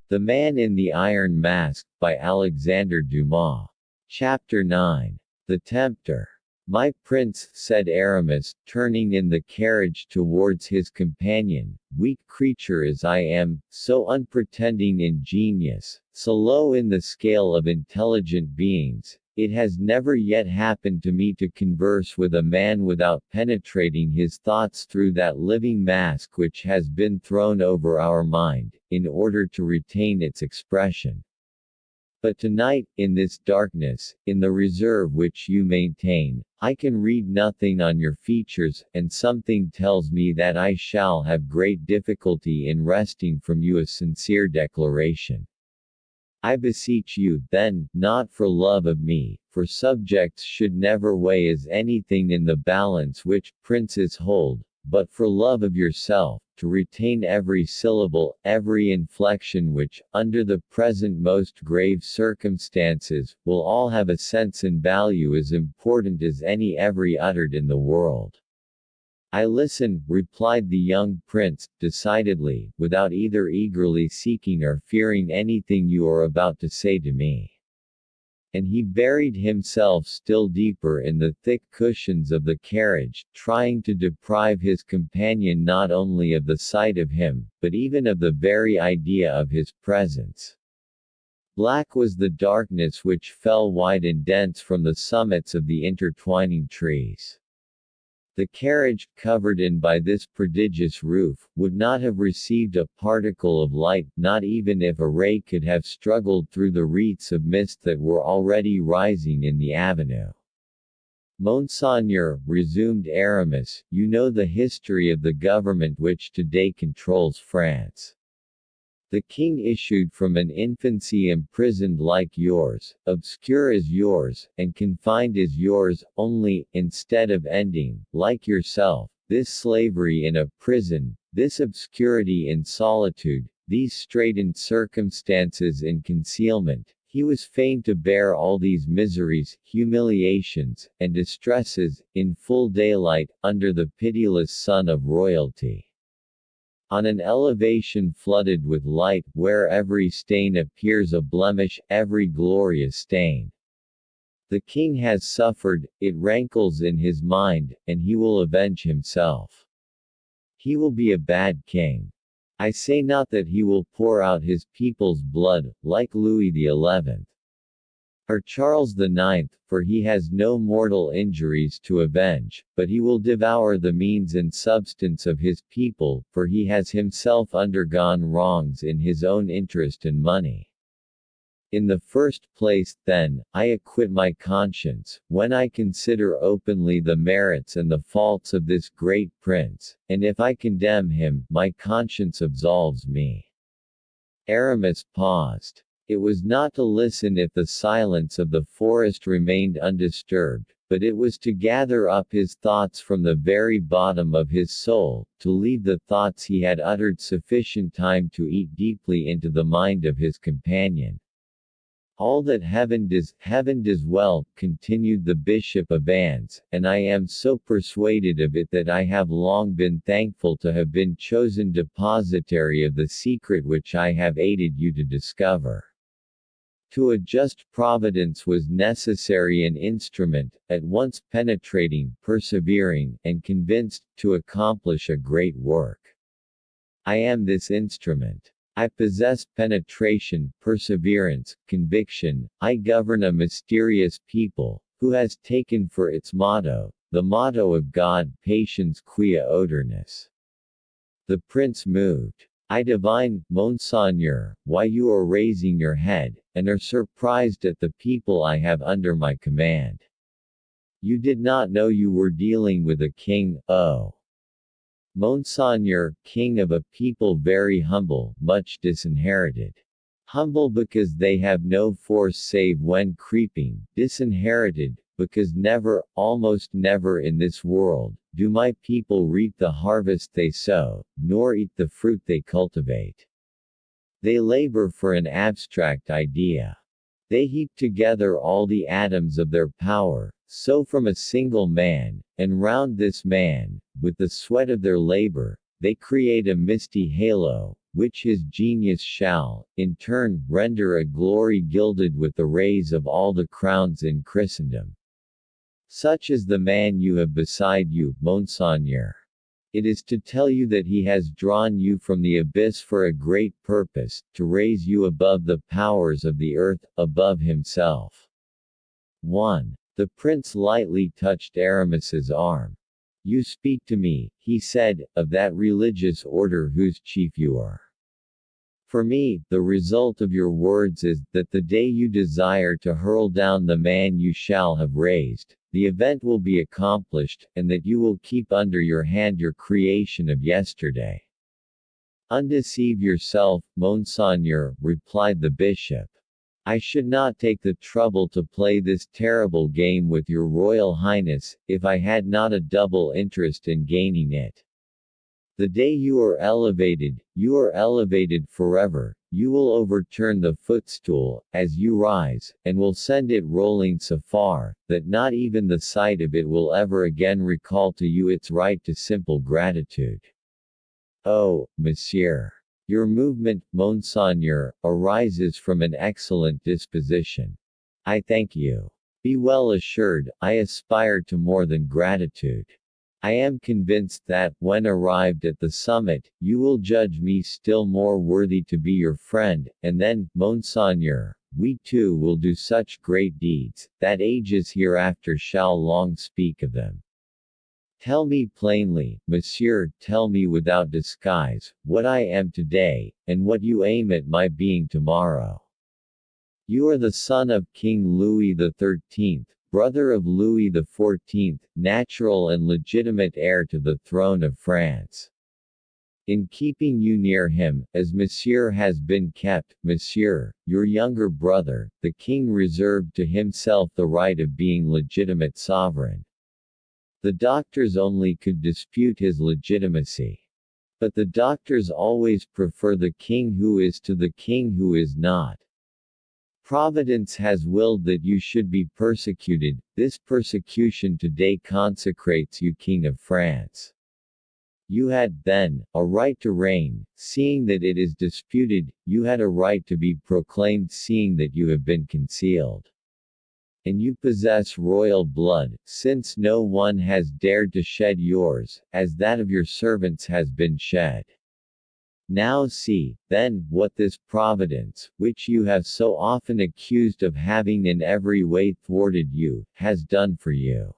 The Man in the Iron Mask, by Alexandre Dumas. Chapter 9. The Tempter. My prince, said Aramis, turning in the carriage towards his companion, weak creature as I am, so unpretending in genius, so low in the scale of intelligent beings, it has never yet happened to me to converse with a man without penetrating his thoughts through that living mask which has been thrown over our mind, in order to retain its expression. But tonight, in this darkness, in the reserve which you maintain, I can read nothing on your features, and something tells me that I shall have great difficulty in wresting from you a sincere declaration. I beseech you, then, not for love of me, for subjects should never weigh as anything in the balance which princes hold, but for love of yourself, to retain every syllable, every inflection which, under the present most grave circumstances, will all have a sense and value as important as any every uttered in the world. I listen, replied the young prince, decidedly, without either eagerly seeking or fearing anything you are about to say to me. And he buried himself still deeper in the thick cushions of the carriage, trying to deprive his companion not only of the sight of him, but even of the very idea of his presence. Black was the darkness which fell wide and dense from the summits of the intertwining trees. The carriage, covered in by this prodigious roof, would not have received a particle of light, not even if a ray could have struggled through the wreaths of mist that were already rising in the avenue. Monseigneur, resumed Aramis, you know the history of the government which today controls France. The king issued from an infancy imprisoned like yours, obscure as yours, and confined as yours, only, instead of ending, like yourself, this slavery in a prison, this obscurity in solitude, these straitened circumstances in concealment, he was fain to bear all these miseries, humiliations, and distresses, in full daylight, under the pitiless sun of royalty. On an elevation flooded with light, where every stain appears a blemish, every glorious stain. The king has suffered, it rankles in his mind, and he will avenge himself. He will be a bad king. I say not that he will pour out his people's blood, like Louis XI. Or Charles IX, for he has no mortal injuries to avenge, but he will devour the means and substance of his people, for he has himself undergone wrongs in his own interest and money. In the first place, then, I acquit my conscience, when I consider openly the merits and the faults of this great prince, and if I condemn him, my conscience absolves me. Aramis paused. It was not to listen if the silence of the forest remained undisturbed, but it was to gather up his thoughts from the very bottom of his soul, to leave the thoughts he had uttered sufficient time to eat deeply into the mind of his companion. All that heaven does well, continued the Bishop of Vannes, and I am so persuaded of it that I have long been thankful to have been chosen depositary of the secret which I have aided you to discover. To a just providence was necessary an instrument, at once penetrating, persevering, and convinced, to accomplish a great work. I am this instrument. I possess penetration, perseverance, conviction. I govern a mysterious people, who has taken for its motto, the motto of God, patiens quia odornis. The prince moved. I divine, Monseigneur, why you are raising your head, and are surprised at the people I have under my command. You did not know you were dealing with a king, oh! Monseigneur, king of a people very humble, much disinherited. Humble because they have no force save when creeping, disinherited, because never, almost never in this world, do my people reap the harvest they sow, nor eat the fruit they cultivate. They labor for an abstract idea. They heap together all the atoms of their power, so from a single man, and round this man, with the sweat of their labor, they create a misty halo, which his genius shall, in turn, render a glory gilded with the rays of all the crowns in Christendom. Such is the man you have beside you, Monseigneur. It is to tell you that he has drawn you from the abyss for a great purpose, to raise you above the powers of the earth, above himself. 1. The prince lightly touched Aramis's arm. You speak to me, he said, of that religious order whose chief you are. For me, the result of your words is, that the day you desire to hurl down the man you shall have raised, the event will be accomplished, and that you will keep under your hand your creation of yesterday. Undeceive yourself, Monseigneur, replied the bishop. I should not take the trouble to play this terrible game with your Royal Highness, if I had not a double interest in gaining it. The day you are elevated forever, you will overturn the footstool, as you rise, and will send it rolling so far, that not even the sight of it will ever again recall to you its right to simple gratitude. Oh, monsieur! Your movement, Monseigneur, arises from an excellent disposition. I thank you. Be well assured, I aspire to more than gratitude. I am convinced that, when arrived at the summit, you will judge me still more worthy to be your friend, and then, Monseigneur, we too will do such great deeds, that ages hereafter shall long speak of them. Tell me plainly, monsieur, tell me without disguise, what I am today, and what you aim at my being tomorrow. You are the son of King Louis XIII, brother of Louis XIV, natural and legitimate heir to the throne of France. In keeping you near him, as monsieur has been kept, monsieur, your younger brother, the king reserved to himself the right of being legitimate sovereign. The doctors only could dispute his legitimacy. But the doctors always prefer the king who is to the king who is not. Providence has willed that you should be persecuted, this persecution today consecrates you King of France. You had, then, a right to reign, seeing that it is disputed, you had a right to be proclaimed seeing that you have been concealed. And you possess royal blood, since no one has dared to shed yours, as that of your servants has been shed. Now see, then, what this Providence, which you have so often accused of having in every way thwarted you, has done for you.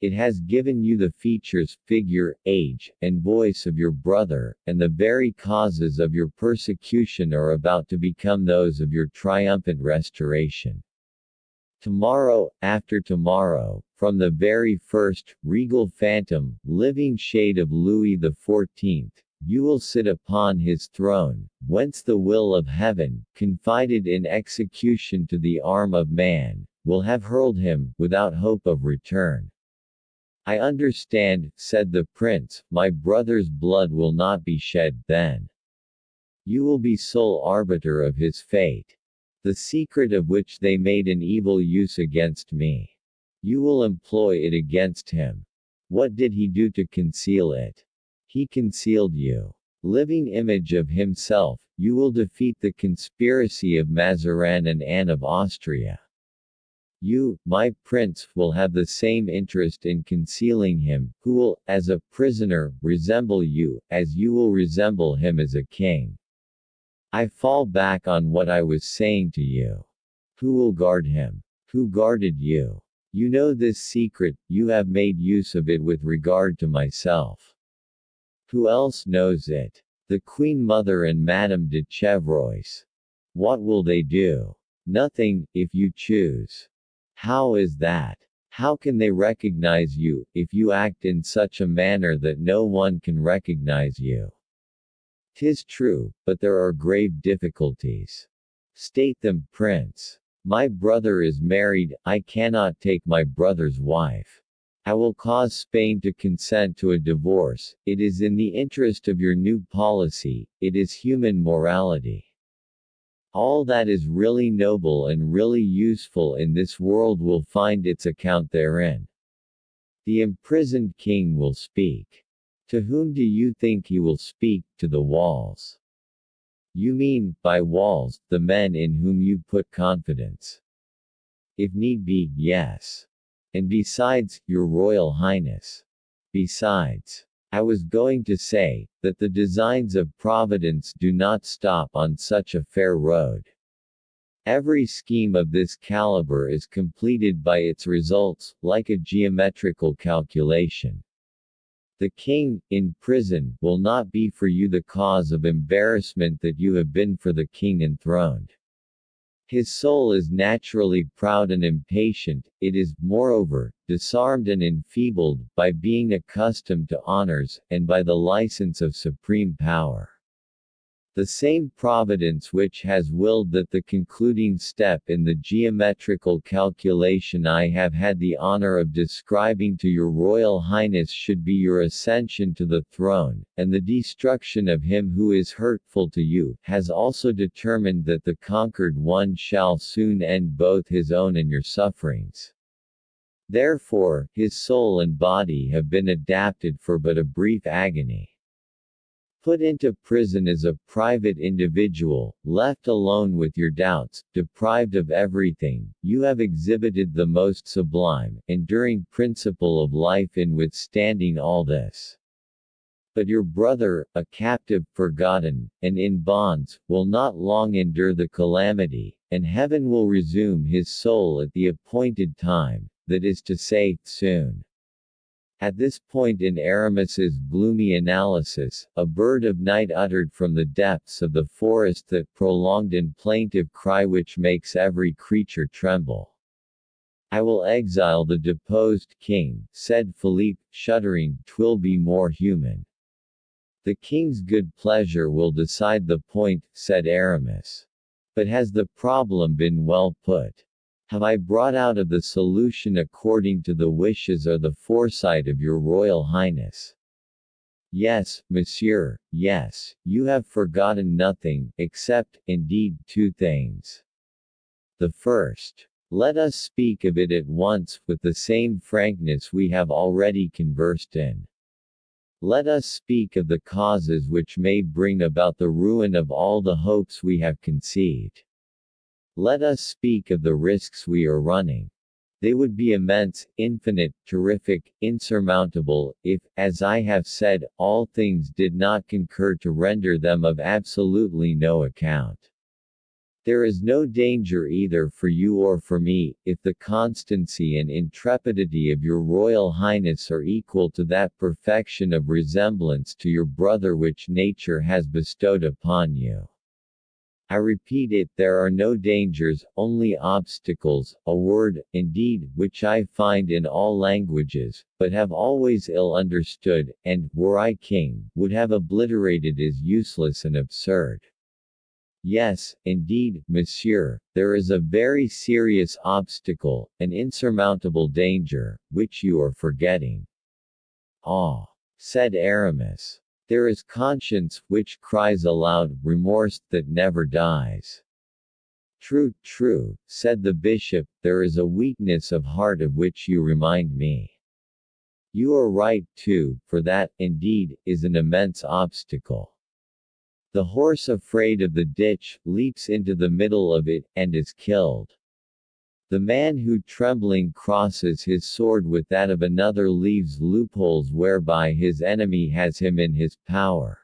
It has given you the features, figure, age, and voice of your brother, and the very causes of your persecution are about to become those of your triumphant restoration. Tomorrow, after tomorrow, from the very first, regal phantom, living shade of Louis XIV, you will sit upon his throne, whence the will of heaven, confided in execution to the arm of man, will have hurled him, without hope of return. I understand, said the prince, my brother's blood will not be shed, then. You will be sole arbiter of his fate. The secret of which they made an evil use against me. You will employ it against him. What did he do to conceal it? He concealed you. Living image of himself, you will defeat the conspiracy of Mazarin and Anne of Austria. You, my prince, will have the same interest in concealing him, who will, as a prisoner, resemble you, as you will resemble him as a king. I fall back on what I was saying to you. Who will guard him? Who guarded you? You know this secret, you have made use of it with regard to myself. Who else knows it? The Queen Mother and Madame de Chevreuse. What will they do? Nothing, if you choose. How is that? How can they recognize you, if you act in such a manner that no one can recognize you? 'Tis true, but there are grave difficulties. State them, prince. My brother is married, I cannot take my brother's wife. I will cause Spain to consent to a divorce, it is in the interest of your new policy, it is human morality. All that is really noble and really useful in this world will find its account therein. The imprisoned king will speak. To whom do you think he will speak? To the walls. You mean, by walls, the men in whom you put confidence. If need be, yes. And besides, your Royal Highness. Besides. I was going to say, that the designs of Providence do not stop on such a fair road. Every scheme of this caliber is completed by its results, like a geometrical calculation. The king, in prison, will not be for you the cause of embarrassment that you have been for the king enthroned. His soul is naturally proud and impatient, it is, moreover, disarmed and enfeebled, by being accustomed to honors, and by the license of supreme power. The same Providence which has willed that the concluding step in the geometrical calculation I have had the honor of describing to your Royal Highness should be your ascension to the throne, and the destruction of him who is hurtful to you, has also determined that the conquered one shall soon end both his own and your sufferings. Therefore, his soul and body have been adapted for but a brief agony. Put into prison as a private individual, left alone with your doubts, deprived of everything, you have exhibited the most sublime, enduring principle of life in withstanding all this. But your brother, a captive, forgotten, and in bonds, will not long endure the calamity, and heaven will resume his soul at the appointed time, that is to say, soon. At this point in Aramis's gloomy analysis, a bird of night uttered from the depths of the forest that prolonged and plaintive cry which makes every creature tremble. I will exile the deposed king, said Philippe, shuddering, 'twill be more human. The king's good pleasure will decide the point, said Aramis. But has the problem been well put? Have I brought out of the solution according to the wishes or the foresight of your Royal Highness? Yes, monsieur, yes, you have forgotten nothing, except, indeed, two things. The first. Let us speak of it at once, with the same frankness we have already conversed in. Let us speak of the causes which may bring about the ruin of all the hopes we have conceived. Let us speak of the risks we are running. They would be immense, infinite, terrific, insurmountable, if, as I have said, all things did not concur to render them of absolutely no account. There is no danger either for you or for me, if the constancy and intrepidity of your Royal Highness are equal to that perfection of resemblance to your brother which nature has bestowed upon you. I repeat it, there are no dangers, only obstacles, a word, indeed, which I find in all languages, but have always ill understood, and, were I king, would have obliterated as useless and absurd. Yes, indeed, monsieur, there is a very serious obstacle, an insurmountable danger, which you are forgetting. Ah, said Aramis. There is conscience, which cries aloud, remorse, that never dies. True, true, said the bishop, there is a weakness of heart of which you remind me. You are right, too, for that, indeed, is an immense obstacle. The horse afraid of the ditch, leaps into the middle of it, and is killed. The man who trembling crosses his sword with that of another leaves loopholes whereby his enemy has him in his power.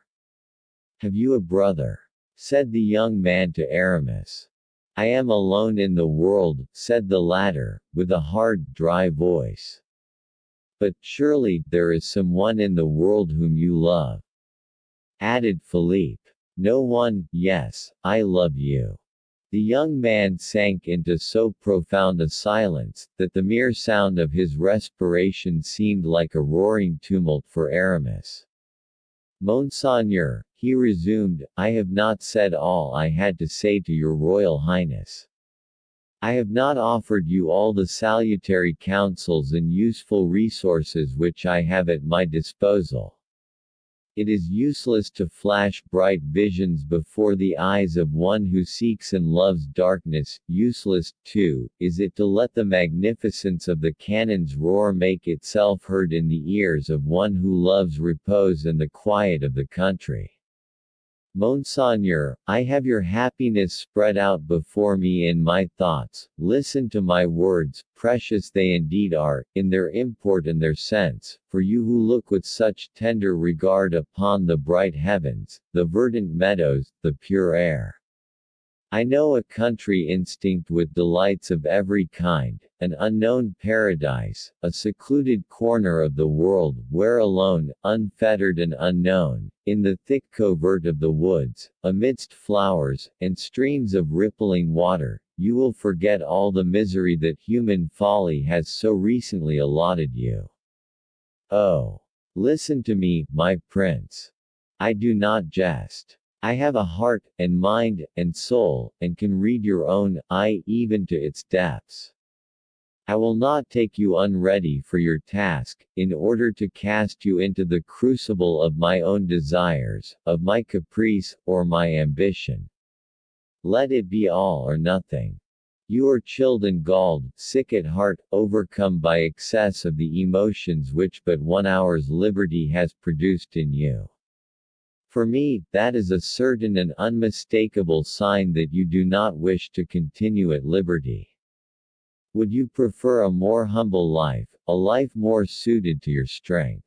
Have you a brother? Said the young man to Aramis. I am alone in the world, said the latter, with a hard, dry voice. But, surely, there is someone in the world whom you love, added Philippe. No one, yes, I love you. The young man sank into so profound a silence, that the mere sound of his respiration seemed like a roaring tumult for Aramis. Monseigneur, he resumed, I have not said all I had to say to your Royal Highness. I have not offered you all the salutary counsels and useful resources which I have at my disposal. It is useless to flash bright visions before the eyes of one who seeks and loves darkness, useless, too, is it to let the magnificence of the cannon's roar make itself heard in the ears of one who loves repose and the quiet of the country. Monseigneur, I have your happiness spread out before me in my thoughts. Listen to my words, precious they indeed are, in their import and their sense, for you who look with such tender regard upon the bright heavens, the verdant meadows, the pure air. I know a country instinct with delights of every kind, an unknown paradise, a secluded corner of the world where alone, unfettered and unknown, in the thick covert of the woods, amidst flowers, and streams of rippling water, you will forget all the misery that human folly has so recently allotted you. Oh! Listen to me, my prince. I do not jest. I have a heart, and mind, and soul, and can read your own eye even to its depths. I will not take you unready for your task, in order to cast you into the crucible of my own desires, of my caprice, or my ambition. Let it be all or nothing. You are chilled and galled, sick at heart, overcome by excess of the emotions which but 1 hour's liberty has produced in you. For me, that is a certain and unmistakable sign that you do not wish to continue at liberty. Would you prefer a more humble life, a life more suited to your strength?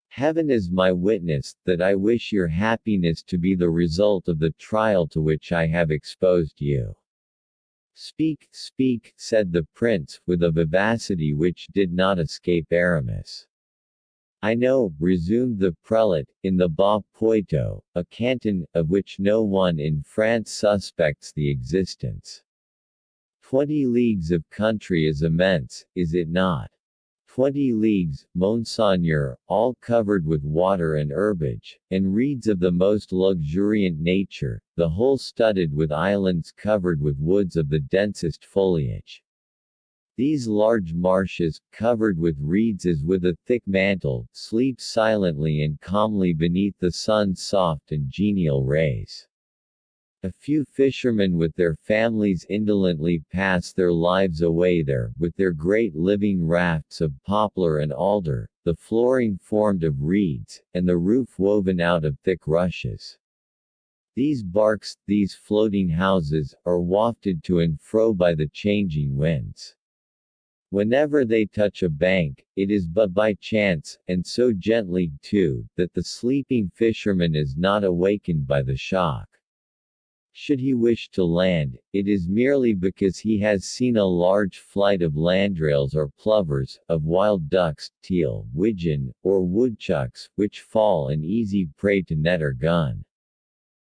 Heaven is my witness, that I wish your happiness to be the result of the trial to which I have exposed you. Speak, speak, said the prince, with a vivacity which did not escape Aramis. I know, resumed the prelate, in the Bas Poitou, a canton, of which no one in France suspects the existence. 20 leagues of country is immense, is it not? 20 leagues, Monseigneur, all covered with water and herbage, and reeds of the most luxuriant nature, the whole studded with islands covered with woods of the densest foliage. These large marshes, covered with reeds as with a thick mantle, sleep silently and calmly beneath the sun's soft and genial rays. A few fishermen with their families indolently pass their lives away there, with their great living rafts of poplar and alder, the flooring formed of reeds, and the roof woven out of thick rushes. These barks, these floating houses, are wafted to and fro by the changing winds. Whenever they touch a bank, it is but by chance, and so gently, too, that the sleeping fisherman is not awakened by the shock. Should he wish to land, it is merely because he has seen a large flight of landrails or plovers, of wild ducks, teal, widgeon, or woodchucks, which fall an easy prey to net or gun.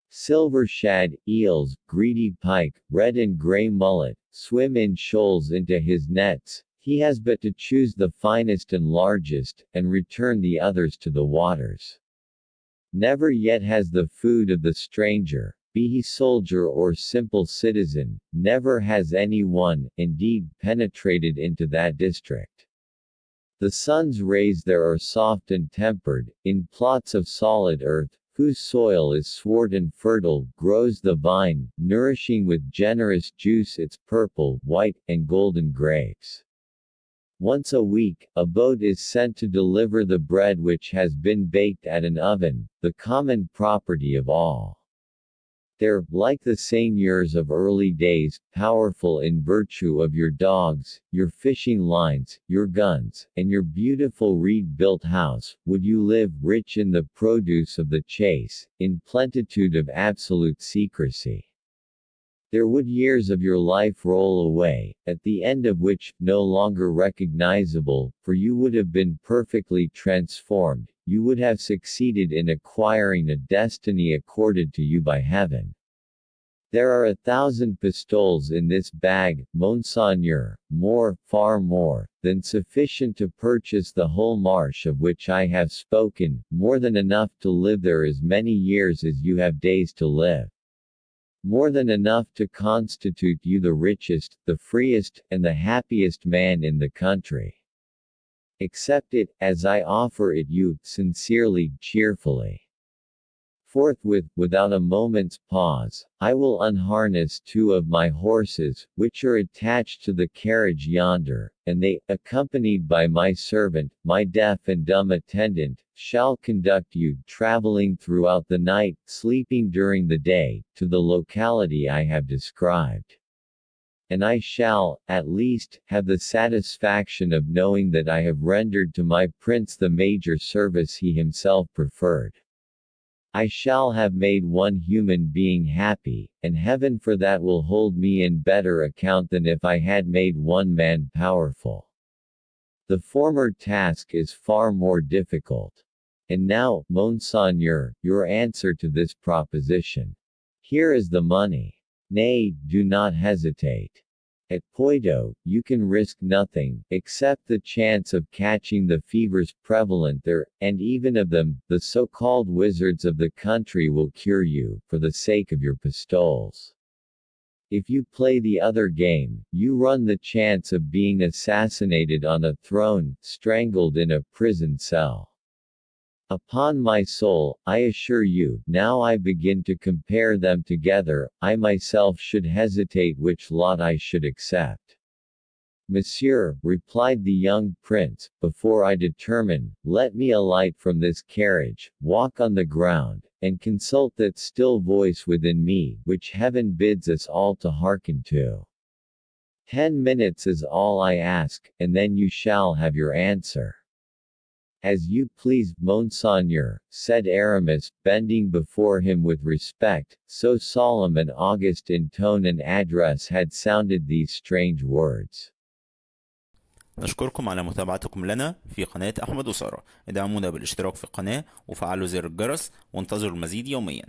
Silver shad, eels, greedy pike, red and gray mullet, swim in shoals into his nets. He has but to choose the finest and largest, and return the others to the waters. Never yet has the food of the stranger, be he soldier or simple citizen, never has any one, indeed, penetrated into that district. The sun's rays there are soft and tempered, in plots of solid earth, whose soil is swart and fertile, grows the vine, nourishing with generous juice its purple, white, and golden grapes. Once a week, a boat is sent to deliver the bread which has been baked at an oven, the common property of all. There, like the seigneurs of early days, powerful in virtue of your dogs, your fishing lines, your guns, and your beautiful reed-built house, would you live, rich in the produce of the chase, in plenitude of absolute secrecy. There would years of your life roll away, at the end of which, no longer recognizable, for you would have been perfectly transformed, you would have succeeded in acquiring a destiny accorded to you by heaven. There are 1,000 pistoles in this bag, Monseigneur, more, far more, than sufficient to purchase the whole marsh of which I have spoken, more than enough to live there as many years as you have days to live. More than enough to constitute you the richest, the freest, and the happiest man in the country. Accept it, as I offer it you, sincerely, cheerfully. Forthwith, without a moment's pause, I will unharness 2 of my horses, which are attached to the carriage yonder, and they, accompanied by my servant, my deaf and dumb attendant, shall conduct you, traveling throughout the night, sleeping during the day, to the locality I have described. And I shall, at least, have the satisfaction of knowing that I have rendered to my prince the major service he himself preferred. I shall have made one human being happy, and heaven for that will hold me in better account than if I had made one man powerful. The former task is far more difficult. And now, Monseigneur, your answer to this proposition. Here is the money. Nay, do not hesitate. At Poito, you can risk nothing, except the chance of catching the fevers prevalent there, and even of them, the so-called wizards of the country will cure you, for the sake of your pistoles. If you play the other game, you run the chance of being assassinated on a throne, strangled in a prison cell. Upon my soul, I assure you, now I begin to compare them together, I myself should hesitate which lot I should accept. Monsieur, replied the young prince, before I determine, let me alight from this carriage, walk on the ground, and consult that still voice within me, which heaven bids us all to hearken to. 10 minutes is all I ask, and then you shall have your answer. As you please, Monseigneur, said Aramis, bending before him with respect, so solemn and august in tone and address had sounded these strange words. نشكركم على متابعتكم لنا في قناة أحمد وسارة. ادعمونا بالاشتراك في القناة وفعلوا زر الجرس وانتظروا المزيد يوميا.